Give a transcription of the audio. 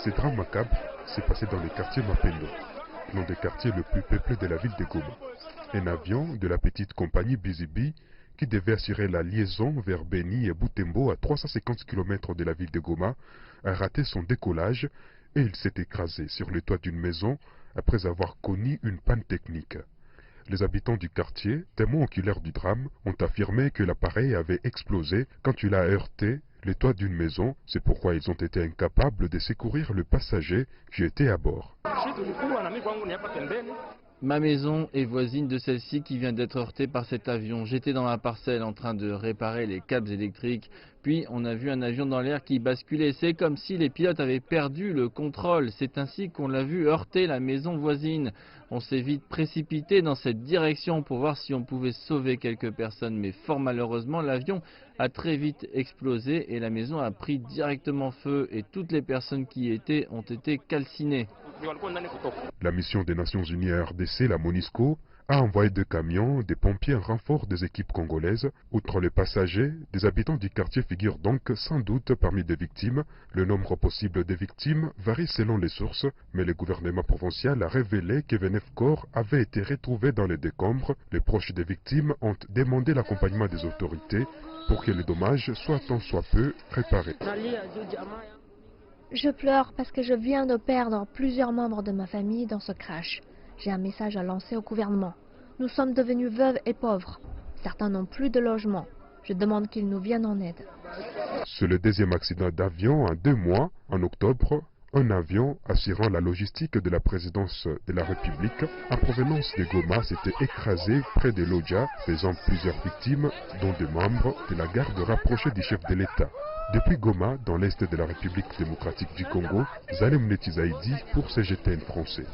Ce drame macabre s'est passé dans le quartier Mapendo, l'un des quartiers le plus peuplés de la ville de Goma. Un avion de la petite compagnie Bizibi, qui devait assurer la liaison vers Beni et Butembo à 350 km de la ville de Goma, a raté son décollage et il s'est écrasé sur le toit d'une maison après avoir connu une panne technique. Les habitants du quartier, témoins oculaires du drame, ont affirmé que l'appareil avait explosé quand il a heurté le toit d'une maison. C'est pourquoi ils ont été incapables de secourir le passager qui était à bord. Ma maison est voisine de celle-ci qui vient d'être heurtée par cet avion. J'étais dans la parcelle en train de réparer les câbles électriques. Puis on a vu un avion dans l'air qui basculait. C'est comme si les pilotes avaient perdu le contrôle. C'est ainsi qu'on l'a vu heurter la maison voisine. On s'est vite précipité dans cette direction pour voir si on pouvait sauver quelques personnes. Mais fort malheureusement, l'avion a très vite explosé et la maison a pris directement feu. Et toutes les personnes qui y étaient ont été calcinées. La mission des Nations Unies à RDC, la MONUSCO, a envoyé 2 camions, des pompiers en renfort des équipes congolaises. Outre les passagers, des habitants du quartier figurent donc sans doute parmi des victimes. Le nombre possible des victimes varie selon les sources, mais le gouvernement provincial a révélé que 29 corps avaient été retrouvés dans les décombres. Les proches des victimes ont demandé l'accompagnement des autorités pour que les dommages soient tant soit peu réparés. Je pleure parce que je viens de perdre plusieurs membres de ma famille dans ce crash. J'ai un message à lancer au gouvernement. Nous sommes devenus veuves et pauvres. Certains n'ont plus de logement. Je demande qu'ils nous viennent en aide. C'est le 2e accident d'avion en 2 mois. En octobre, un avion assurant la logistique de la présidence de la République en provenance de Goma s'était écrasé près de Lodja, faisant plusieurs victimes, dont des membres de la garde rapprochée du chef de l'État. Depuis Goma, dans l'est de la République démocratique du Congo, Zalem Netizaïdi pour CGTN français.